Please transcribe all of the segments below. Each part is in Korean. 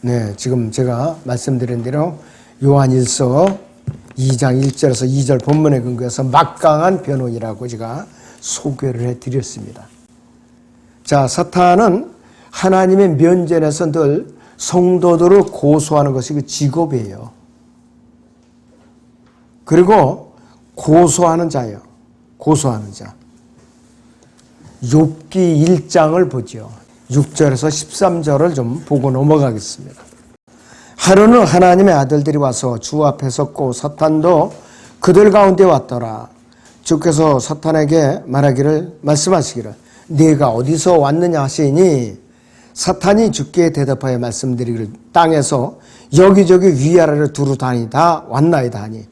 네, 지금 제가 말씀드린 대로 요한일서 2장 1절에서 2절 본문에 근거해서 막강한 변호인이라고 제가 소개를 해드렸습니다. 자, 사탄은 하나님의 면전에서 늘 성도들을 고소하는 것이 그 직업이에요. 그리고 고소하는 자예요. 고소하는 자. 욥기 1장을 보죠. 6절에서 13절을 좀 보고 넘어가겠습니다. 하루는 하나님의 아들들이 와서 주 앞에 섰고 사탄도 그들 가운데 왔더라. 주께서 사탄에게 말씀하시기를 네가 어디서 왔느냐 하시니 사탄이 주께 대답하여 말씀드리기를 땅에서 여기저기 위아래를 두루 다니다 왔나이다 하니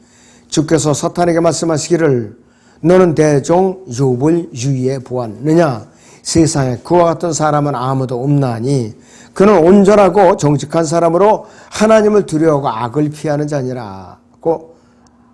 주께서 사탄에게 말씀하시기를 너는 내 종 욥을 유의해 보았느냐? 세상에 그와 같은 사람은 아무도 없나니 그는 온전하고 정직한 사람으로 하나님을 두려워하고 악을 피하는 자니라고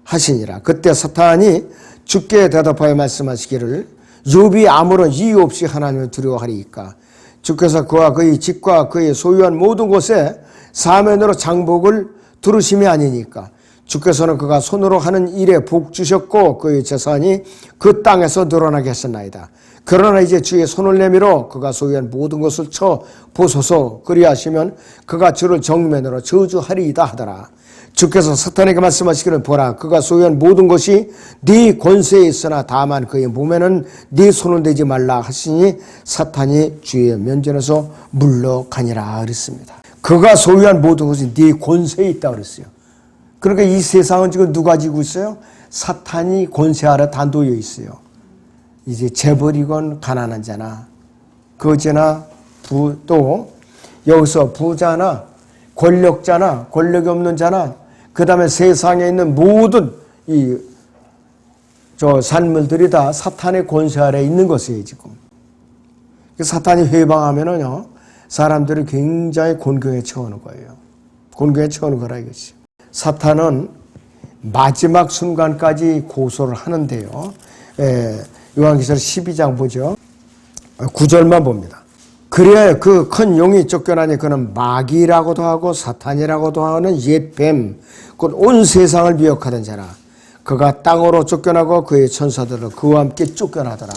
하시니라. 그때 사탄이 주께 대답하여 말씀하시기를 욥이 아무런 이유 없이 하나님을 두려워하리이까? 주께서 그와 그의 집과 그의 소유한 모든 곳에 사면으로 장복을 두르심이 아니니까? 주께서는 그가 손으로 하는 일에 복 주셨고 그의 재산이 그 땅에서 늘어나게 하셨나이다. 그러나 이제 주의 손을 내밀어 그가 소유한 모든 것을 쳐 보소서. 그리하시면 그가 주를 정면으로 저주하리이다 하더라. 주께서 사탄에게 말씀하시기를 보라 그가 소유한 모든 것이 네 권세에 있으나 다만 그의 몸에는 네 손을 대지 말라 하시니 사탄이 주의 면전에서 물러가니라 그랬습니다. 그가 소유한 모든 것이 네 권세에 있다 그랬어요. 그러니까 이 세상은 지금 누가 지고 있어요? 사탄이 권세 아래 다 놓여 있어요. 이제 재벌이건 가난한 자나 거지나 또 여기서 부자나 권력자나 권력이 없는 자나 그 다음에 세상에 있는 모든 산물들이 다 사탄의 권세 아래 있는 것이에요 지금. 사탄이 회방하면은요 사람들이 굉장히 곤경에 처하는 거예요. 곤경에 처하는 거라 이것이. 사탄은 마지막 순간까지 고소를 하는데요. 요한계시록 12장 보죠. 9절만 봅니다. 그래 그 큰 용이 쫓겨나니 그는 마귀라고도 하고 사탄이라고도 하는 옛뱀 곧 온 세상을 미혹하던 자라. 그가 땅으로 쫓겨나고 그의 천사들을 그와 함께 쫓겨나더라.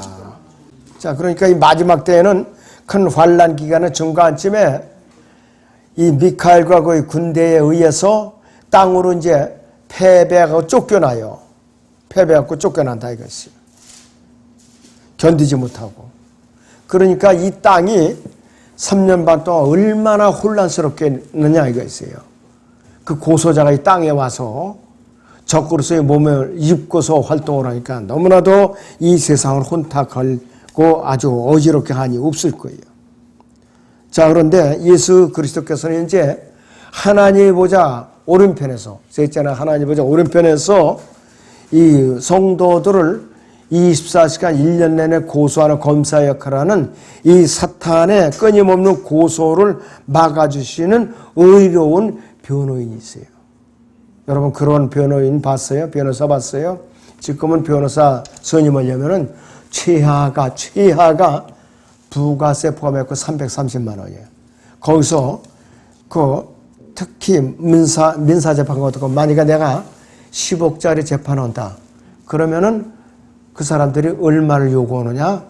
자, 그러니까 이 마지막 때에는 큰 환난 기간의 중간쯤에 이 미카엘과 그의 군대에 의해서 땅으로 이제 패배하고 쫓겨나요. 패배하고 쫓겨난다 이것이. 견디지 못하고. 그러니까 이 땅이 3년 반 동안 얼마나 혼란스럽겠느냐 이것이에요. 그 고소자가 이 땅에 와서 적그리스도의 몸을 입고서 활동을 하니까 너무나도 이 세상을 혼탁하고 아주 어지럽게 하니 없을 거예요. 자, 그런데 예수 그리스도께서는 이제 하나님의 보좌 오른편에서, 셋째는 하나님의 보좌 오른편에서 이 성도들을 24시간 1년 내내 고소하는 검사 역할을 하는 이 사탄의 끊임없는 고소를 막아주시는 의로운 변호인이 있어요. 여러분 그런 변호인 봤어요? 변호사 봤어요? 지금은 변호사 선임하려면은 최하가 부가세 포함해서 330만 원이에요. 거기서 특히 민사 재판 같은 거 만약에 내가 10억짜리 재판한다. 그러면은 그 사람들이 얼마를 요구하느냐?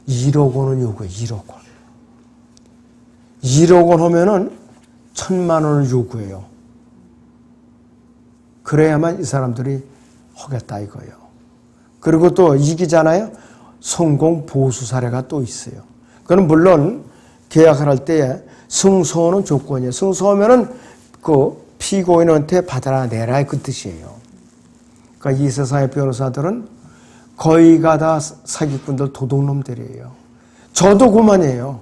1억 원을 요구해. 1억 원. 1억 원 하면은 1,000만 원을 요구해요. 그래야만 이 사람들이 하겠다 이거예요. 그리고 또 이기잖아요. 성공 보수 사례가 또 있어요. 그건 물론 계약을 할 때 승소는 조건이에요. 승소하면은 그 피고인한테 받아라 내라 그 뜻이에요. 그러니까 이 세상의 변호사들은 거의가 다 사기꾼들 도둑놈들이에요. 저도 그만이에요.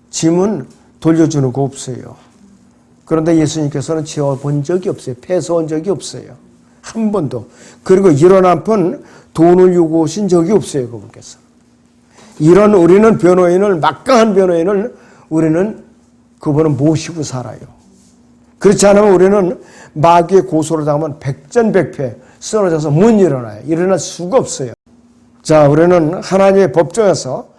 짐은 돌려주는 거 없어요. 그런데 예수님께서는 지어본 적이 없어요. 패소한 적이 없어요. 한 번도. 그리고 이런 한 번 돈을 요구하신 적이 없어요. 그분께서. 이런 우리는 변호인을 막강한 변호인을 우리는 그분은 모시고 살아요. 그렇지 않으면 우리는 마귀의 고소를 당하면 백전백패 쓰러져서 못 일어나요. 일어날 수가 없어요. 자, 우리는 하나님의 법정에서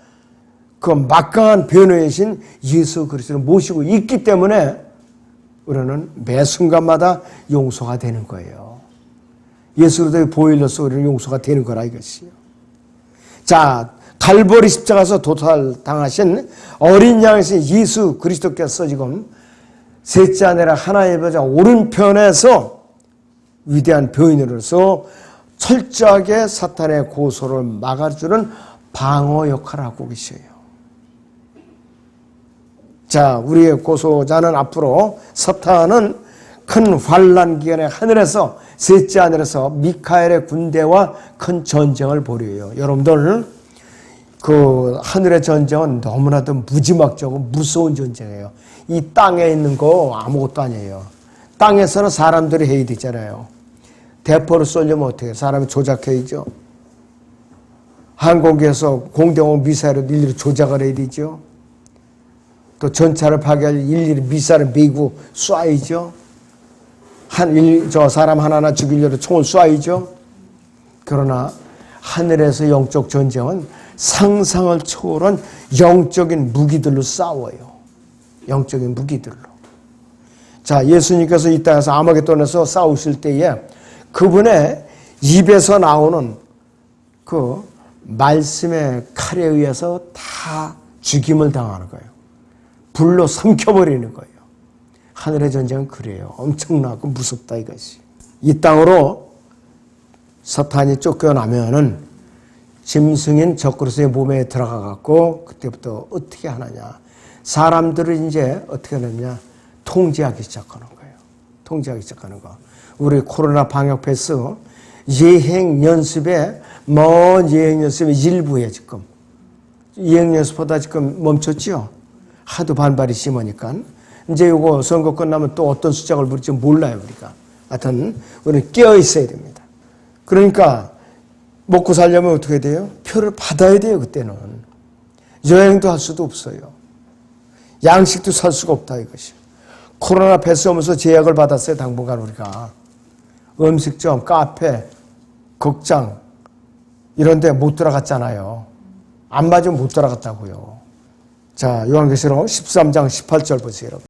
그 막강한 변호이신 예수 그리스도를 모시고 있기 때문에 우리는 매 순간마다 용서가 되는 거예요. 예수 그리스도의 보혈로서 우리는 용서가 되는 거라 이것이요. 자, 갈보리 십자가에서 도탈당하신 어린 양이신 예수 그리스도께서 지금 셋째 아니라 하나님의 보좌 오른편에서 위대한 변인으로서 철저하게 사탄의 고소를 막아주는 방어 역할을 하고 계셔요. 자, 우리의 고소자는 앞으로 사탄은 큰 환란 기간에 하늘에서 셋째 하늘에서 미카엘의 군대와 큰 전쟁을 벌여요. 여러분들 그 하늘의 전쟁은 너무나도 무지막지하고 무서운 전쟁이에요. 이 땅에 있는 거 아무것도 아니에요. 땅에서는 사람들이 해야 되잖아요. 대포를 쏘려면 어떻게 해요? 사람이 조작해야죠. 항공기에서 공대공 미사일을 일일이 조작을 해야 되죠. 또 전차를 파괴할 일일이 미사일을 메고 쏴야죠. 저 사람 하나하나 죽이려고 총을 쏴야죠. 그러나 하늘에서 영적 전쟁은 상상을 초월한 영적인 무기들로 싸워요. 영적인 무기들로. 자, 예수님께서 이 땅에서 아마겟돈에서 싸우실 때에 그분의 입에서 나오는 그 말씀의 칼에 의해서 다 죽임을 당하는 거예요. 불로 삼켜버리는 거예요. 하늘의 전쟁은 그래요. 엄청나고 무섭다 이것이. 이 땅으로 사탄이 쫓겨나면은 짐승인 적그리스도의 몸에 들어가 갖고 그때부터 어떻게 하느냐. 사람들을 이제 어떻게 하느냐. 통제하기 시작하는 거예요. 통제하기 시작하는 거. 우리 코로나 방역 패스 예행 연습에 먼 예행 연습의 일부에 지금 예행 연습보다 지금 멈췄죠. 하도 반발이 심하니까 이제 이거 선거 끝나면 또 어떤 수작을 부릴지 몰라요 우리가. 하여튼 우리는 깨어 있어야 됩니다. 그러니까 먹고 살려면 어떻게 돼요? 표를 받아야 돼요 그때는. 여행도 할 수도 없어요. 양식도 살 수가 없다 이것이. 코로나 패스 오면서 제약을 받았어요 당분간 우리가. 음식점, 카페, 극장 이런 데 못 들어갔잖아요. 안 맞으면 못 들어갔다고요. 자, 요한계시록 13장 18절 보세요 여러분.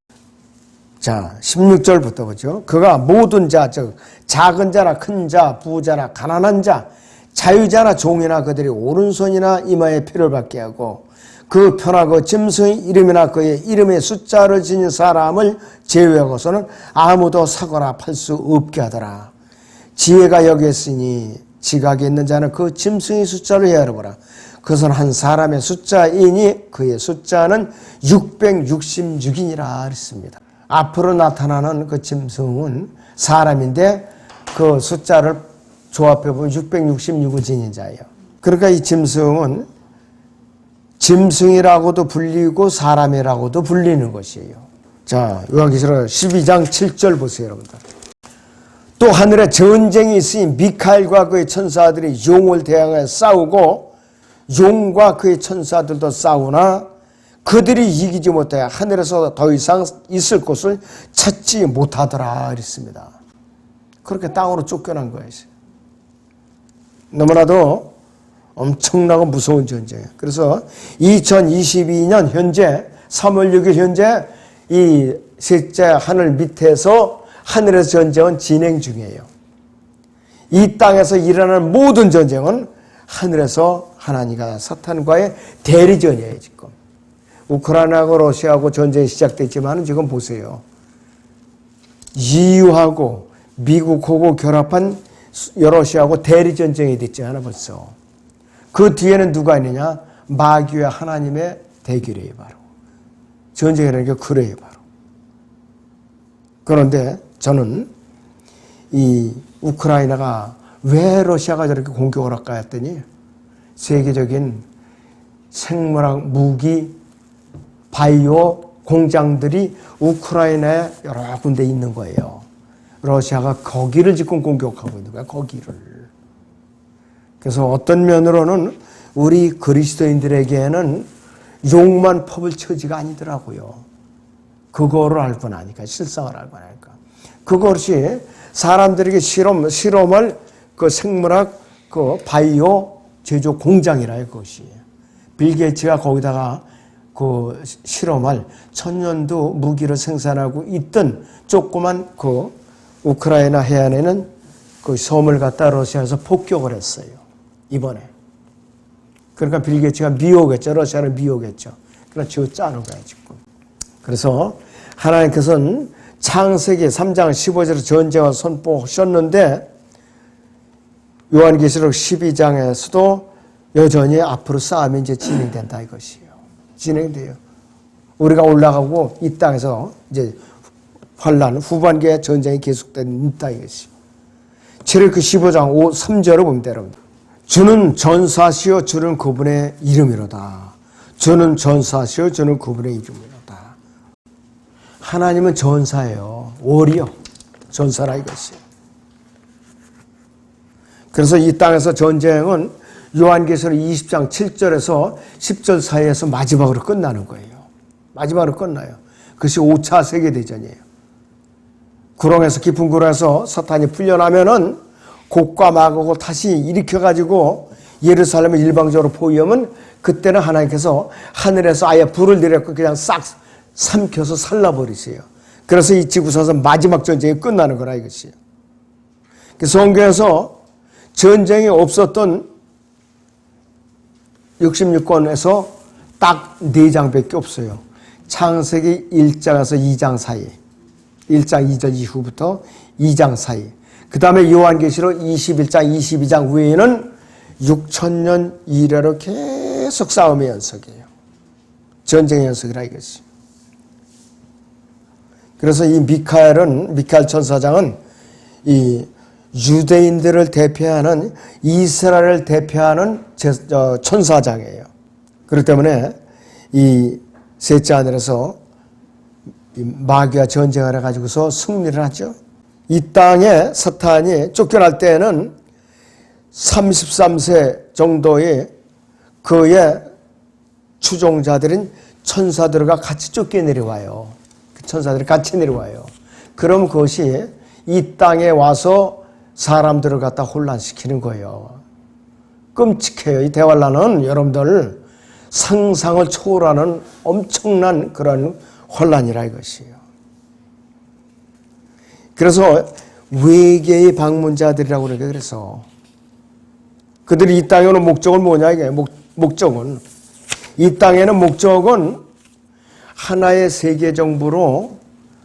자, 16절부터 보죠. 그가 모든 자, 즉 작은 자나 큰 자, 부자나 가난한 자, 자유자나 종이나 그들이 오른손이나 이마에 피를 받게 하고 그 편하고 짐승의 이름이나 그의 이름의 숫자를 지닌 사람을 제외하고서는 아무도 사거나 팔 수 없게 하더라. 지혜가 여기 있으니 지각이 있는 자는 그 짐승의 숫자를 헤아려보라. 그것은 한 사람의 숫자이니 그의 숫자는 666이니라 그랬습니다. 앞으로 나타나는 그 짐승은 사람인데 그 숫자를 조합해 보면 666을 지닌 자예요. 그러니까 이 짐승은 짐승이라고도 불리고 사람이라고도 불리는 것이에요. 자, 요한계시록 12장 7절 보세요, 여러분들. 또 하늘에 전쟁이 있으니 미카엘과 그의 천사들이 용을 대항하여 싸우고 용과 그의 천사들도 싸우나 그들이 이기지 못해 하늘에서 더 이상 있을 곳을 찾지 못하더라 그랬습니다. 그렇게 땅으로 쫓겨난 거예요. 너무나도 엄청나고 무서운 전쟁이에요. 그래서 2022년 현재 3월 6일 현재 이 셋째 하늘 밑에서 하늘에서 전쟁은 진행 중이에요. 이 땅에서 일어나는 모든 전쟁은 하늘에서 하나님과 사탄과의 대리전이에요. 지금 우크라이나하고 러시아하고 전쟁이 시작됐지만 지금 보세요. EU하고 미국하고 결합한 러시아하고 대리전쟁이 됐지 않아 벌써. 그 뒤에는 누가 있느냐? 마귀와 하나님의 대결이에요. 바로 전쟁이라는 게 그래요. 바로. 그런데 저는 이 우크라이나가 왜 러시아가 저렇게 공격을 할까 했더니 세계적인 생물학 무기 바이오 공장들이 우크라이나에 여러 군데 있는 거예요. 러시아가 거기를 지금 공격하고 있는 거야. 거기를. 그래서 어떤 면으로는 우리 그리스도인들에게는 욕만 퍼볼 처지가 아니더라고요. 그거를 알고 나니까, 실상을 알고 나니까. 그것이 사람들에게 실험을 그 생물학 그 바이오 제조 공장이라 그것이. 빌 게이츠가 거기다가 그 실험할 천연두 무기를 생산하고 있던 조그만 그 우크라이나 해안에는 그 섬을 갖다 러시아에서 폭격을 했어요. 이번에. 그러니까 빌 게이츠가 미워겠죠. 러시아를 미워겠죠. 그러나 쥐어 짜는 거야, 지금. 그래서 하나님께서는 창세기 3장 15절에 전쟁을 선포하셨는데 요한계시록 12장에서도 여전히 앞으로 싸움이 이제 진행된다 이것이에요. 진행돼요. 우리가 올라가고 이 땅에서 이제 환란, 후반기에 전쟁이 계속된다 이것이요. 7일 그 15장 3절을 봅니다, 여러분. 주는 전사시요 주는 그분의 이름이로다. 주는 전사시요 주는 그분의 이름이로다. 하나님은 전사예요. 월이요. 전사라 이것이에요. 그래서 이 땅에서 전쟁은 요한계시록 20장 7절에서 10절 사이에서 마지막으로 끝나는 거예요. 마지막으로 끝나요. 그것이 5차 세계대전이에요. 구렁에서 깊은 구렁에서 사탄이 풀려나면은 곡과 마곡을 다시 일으켜가지고 예루살렘을 일방적으로 포위하면 그때는 하나님께서 하늘에서 아예 불을 내렸고 그냥 싹 삼켜서 살라버리세요. 그래서 이 지구상에서 마지막 전쟁이 끝나는 거라 이것이에요. 그래서 성경에서 전쟁이 없었던 66권에서 딱 4장밖에 없어요. 창세기 1장에서 2장 사이, 1장 2절 이후부터 2장 사이, 그 다음에 요한계시록 21장, 22장 외에는 6,000년 이래로 계속 싸움의 연속이에요. 전쟁의 연속이라 이것이. 그래서 이 미카엘 천사장은 이 유대인들을 대표하는 이스라엘을 대표하는 천사장이에요. 그렇기 때문에 이 셋째 하늘에서 마귀와 전쟁을 해가지고서 승리를 하죠. 이 땅에 사탄이 쫓겨날 때에는 33세 정도의 그의 추종자들인 천사들과 같이 쫓겨내려와요. 천사들이 같이 내려와요. 그럼 그것이 이 땅에 와서 사람들을 갖다 혼란시키는 거예요. 끔찍해요. 이 대환란은 여러분들 상상을 초월하는 엄청난 그런 혼란이라 이것이에요. 그래서 외계의 방문자들이라고 그러니까 그래서 그들이 이 땅에 오는 목적은 뭐냐 이게 목적은 이 땅에는 목적은 하나의 세계 정부로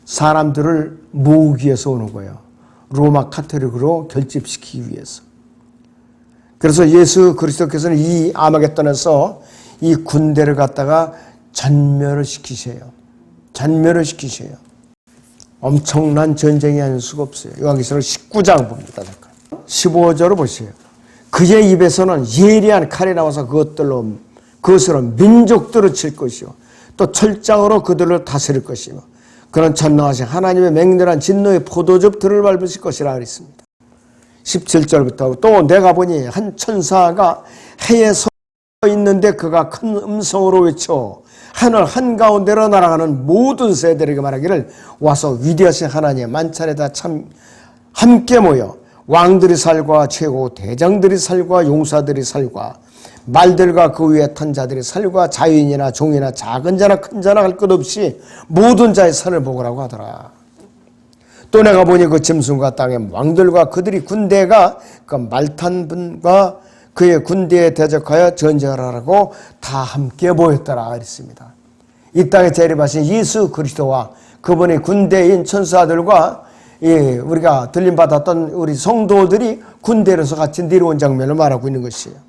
사람들을 모으기 위해서 오는 거예요. 로마 카톨릭으로 결집시키기 위해서. 그래서 예수 그리스도께서는 이 아마겟돈에서 이 군대를 갖다가 전멸을 시키세요. 전멸을 시키세요. 엄청난 전쟁이 아닐 수가 없어요. 요한계시록 19장 봅니다. 잠깐. 15절을 보세요. 그의 입에서는 예리한 칼이 나와서 그것으로 민족들을 칠 것이요. 또 철장으로 그들을 다스릴 것이요. 그는 전능하신 하나님의 맹렬한 진노의 포도즙 들을 밟으실 것이라 그랬습니다. 17절부터 또 내가 보니 한 천사가 해에 서 있는데 그가 큰 음성으로 외쳐 하늘 한가운데로 날아가는 모든 세대에게 말하기를 와서 위대하신 하나님의 만찬에다 참 함께 모여 왕들이 살과 최고 대장들이 살과 용사들이 살과 말들과 그 위에 탄 자들이 살과 자유인이나 종이나 작은 자나 큰 자나 할 것 없이 모든 자의 산을 보고라고 하더라. 또 내가 보니 그 짐승과 땅의 왕들과 그들이 군대가 그 말탄 분과 그의 군대에 대적하여 전쟁을 하라고 다 함께 모였더라 그랬습니다. 이 땅에 재림하신 예수 그리스도와 그분의 군대인 천사들과 우리가 들림받았던 우리 성도들이 군대로서 같이 내려온 장면을 말하고 있는 것이에요.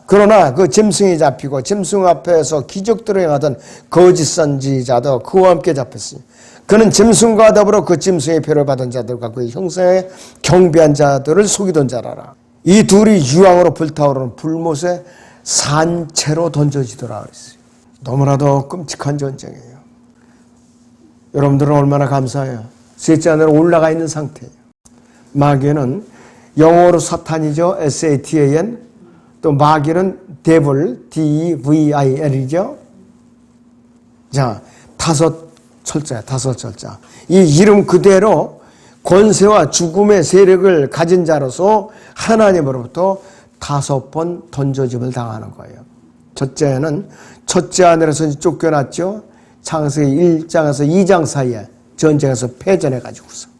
그러나 그 짐승이 잡히고 짐승 앞에서 기적들을 행하던 거짓 선지자도 그와 함께 잡혔으니 그는 짐승과 더불어 그 짐승의 표를 받은 자들과 그의 형상에 경배한 자들을 속이던 자라라. 이 둘이 유황으로 불타오르는 불못에 산채로 던져지더라 그랬어요. 너무나도 끔찍한 전쟁이에요. 여러분들은 얼마나 감사해요. 셋째 하늘에 올라가 있는 상태예요. 마귀는 영어로 사탄이죠. SATAN. 또 마귀는 devil, DEVIL이죠. 자, 다섯 철자. 이 이름 그대로 권세와 죽음의 세력을 가진 자로서 하나님으로부터 5번 던져짐을 당하는 거예요. 첫째는 첫째 아내로서 쫓겨났죠. 창세기 1장에서 2장 사이에 전쟁에서 패전해가지고서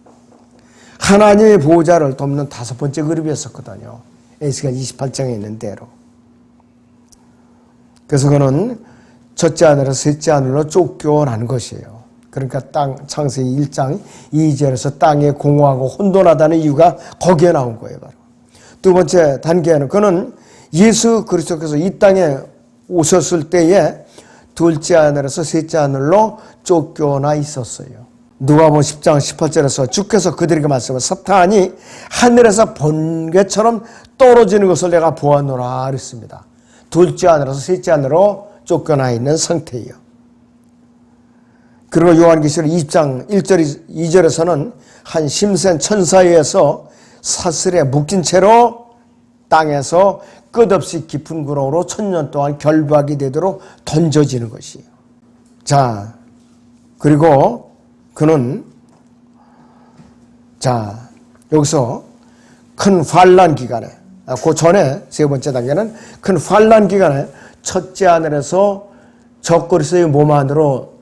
하나님의 보호자를 돕는 다섯 번째 그룹이었었거든요. 에스겔 28장에 있는 대로. 그래서 그는 첫째 아내로 셋째 아내로 쫓겨난 것이에요. 그러니까 창세기 1장 2절에서 땅에 공허하고 혼돈하다는 이유가 거기에 나온 거예요. 바로. 두 번째 단계는 그는 예수 그리스도께서 이 땅에 오셨을 때에 둘째 아내로서 셋째 아들로 쫓겨나 있었어요. 누가복음 10장 18절에서 주께서 그들에게 말씀하시고 사탄이 하늘에서 번개처럼 떨어지는 것을 내가 보았노라 그랬습니다. 둘째 아내로서 셋째 아내로 쫓겨나 있는 상태예요. 그리고 요한계시록 20장 1절 2절에서는 한 심센 천사에 의해서 사슬에 묶인 채로 땅에서 끝없이 깊은 구렁으로 1000년 동안 결박이 되도록 던져지는 것이에요. 자, 그리고 그는 여기서 큰 환난 기간에 그 전에 세 번째 단계는 큰 환난 기간에 첫째 하늘에서 적그리스도의 몸 안으로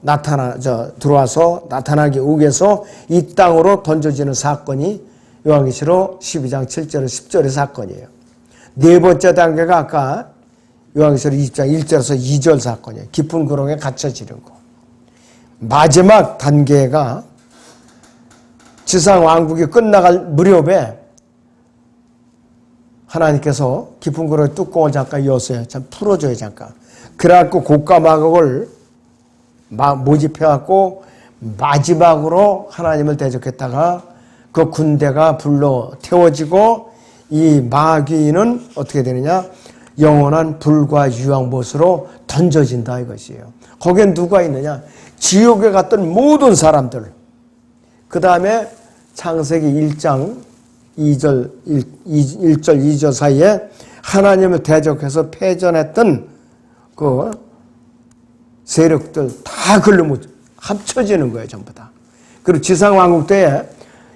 들어와서 나타나기 위해서 이 땅으로 던져지는 사건이 요한계시록 12장 7절 10절의 사건이에요. 네 번째 단계가 아까 요한계시록 20장 1절에서 2절 사건이에요. 깊은 구렁에 갇혀지는 거. 마지막 단계가 지상 왕국이 끝나갈 무렵에 하나님께서 깊은 구렁의 뚜껑을 잠깐 여세요. 참 풀어줘요 잠깐. 그래갖고 고가 마곡을 모집해갖고 마지막으로 하나님을 대적했다가 그 군대가 불로 태워지고 이 마귀는 어떻게 되느냐? 영원한 불과 유황못으로 던져진다 이것이에요. 거기엔 누가 있느냐? 지옥에 갔던 모든 사람들. 그 다음에 창세기 1장 1절 2절 사이에 하나님을 대적해서 패전했던 그 세력들 다 글로 합쳐지는 거예요, 전부 다. 그리고 지상왕국 때에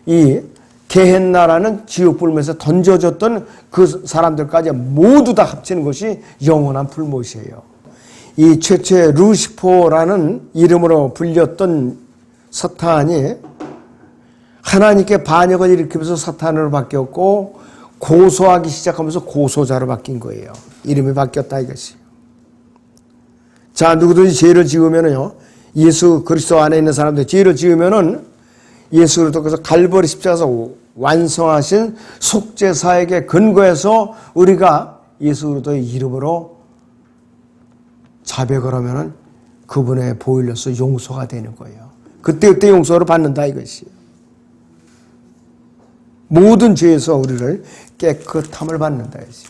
이 게헨나라는 지옥불못에서 던져졌던 그 사람들까지 모두 다 합치는 것이 영원한 불못이에요. 이 최초의 루시퍼라는 이름으로 불렸던 사탄이 하나님께 반역을 일으키면서 사탄으로 바뀌었고 고소하기 시작하면서 고소자로 바뀐 거예요. 이름이 바뀌었다 이것이. 자, 누구든지 죄를 지으면은요, 예수 그리스도 안에 있는 사람들 죄를 지으면은 예수 그리스도께서 갈보리 십자가에서 완성하신 속죄사에게 근거해서 우리가 예수 그리스도의 이름으로 자백을 하면은 그분의 보혈로서 용서가 되는 거예요. 그때 용서를 받는다 이것이. 모든 죄에서 우리를 깨끗함을 받는다 이것이.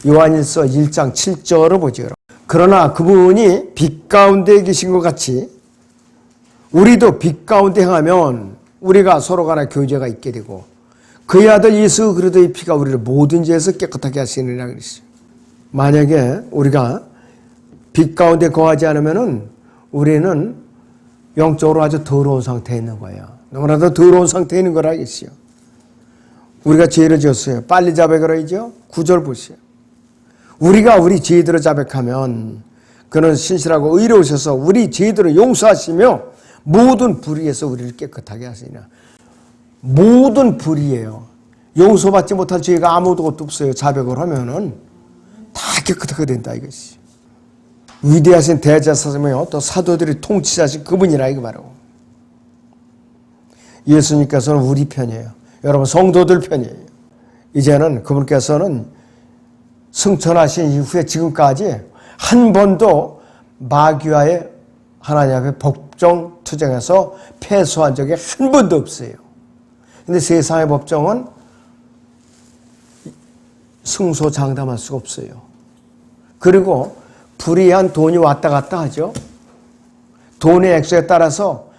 요한일서 1장 7절을 보죠. 그러나 그분이 빛 가운데 계신 것 같이 우리도 빛 가운데 행하면 우리가 서로 간에 교제가 있게 되고 그의 아들 예수 그리스도의 피가 우리를 모든 죄에서 깨끗하게 하시느니라 그랬어요. 만약에 우리가 빛 가운데 거하지 않으면은 우리는 영적으로 아주 더러운 상태에 있는 거예요. 너무나도 더러운 상태에 있는 거라 했어요. 우리가 죄를 지었어요. 빨리 자백을 하죠. 9절 보세요. 우리가 우리 죄들을 자백하면 그는 신실하고 의로우셔서 우리 죄들을 용서하시며 모든 불의에서 우리를 깨끗하게 하시니라. 모든 불의예요. 용서받지 못할 죄가 아무것도 없어요. 자백을 하면은 다 깨끗하게 된다 이것이. 위대하신 대제사장이요 또 사도들이 통치자신 그분이라 이거 바로. 예수님께서는 우리 편이에요. 여러분 성도들 편이에요. 이제는 그분께서는 승천하신 이후에 지금까지 한 번도 마귀와의 하나님 앞에 법정 투쟁에서 패소한 적이 한 번도 없어요. 근데 세상의 법정은 승소장담할 수가 없어요. 그리고 불이한 돈이 왔다 갔다 하죠. 돈의 액수에 따라서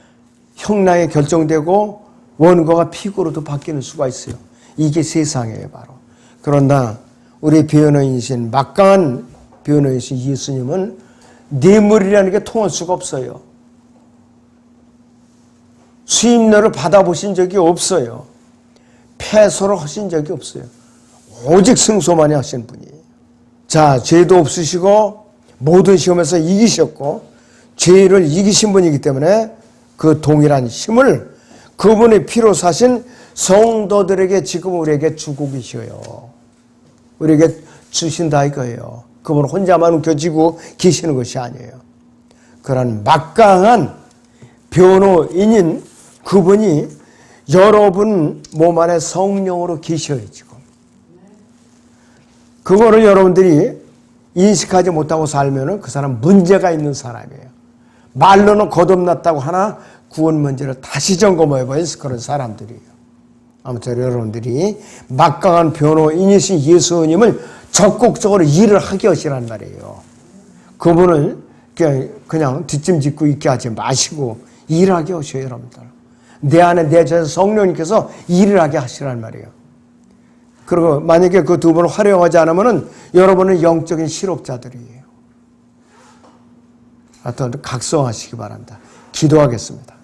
형량이 결정되고 원고가 피고로도 바뀌는 수가 있어요. 이게 세상이에요 바로. 그러나 우리 변호인이신 막강한 변호인이신 예수님은 뇌물이라는 게 통할 수가 없어요. 수임료를 받아보신 적이 없어요. 패소를 하신 적이 없어요. 오직 승소만이 하신 분이에요. 자, 죄도 없으시고 모든 시험에서 이기셨고 죄를 이기신 분이기 때문에 그 동일한 힘을 그분의 피로 사신 성도들에게 지금 우리에게 주고 계셔요. 우리에게 주신다 이거예요. 그분 혼자만 움켜쥐고 계시는 것이 아니에요. 그런 막강한 변호인인 그분이 여러분 몸 안에 성령으로 계셔요. 지금 그거를 여러분들이 인식하지 못하고 살면 그 사람 문제가 있는 사람이에요. 말로는 거듭났다고 하나 구원 문제를 다시 점검해버린 그런 사람들이에요. 아무튼 여러분들이 막강한 변호인이신 예수님을 적극적으로 일을 하게 하시란 말이에요. 그분을 그냥 뒷짐짓고 있게 하지 마시고 일하게 하셔요. 여러분들. 내 안에 내주에서 성령님께서 일을 하게 하시란 말이에요. 그리고 만약에 그 두 분을 활용하지 않으면 여러분은 영적인 실업자들이에요. 하여튼 각성하시기 바랍니다. 기도하겠습니다.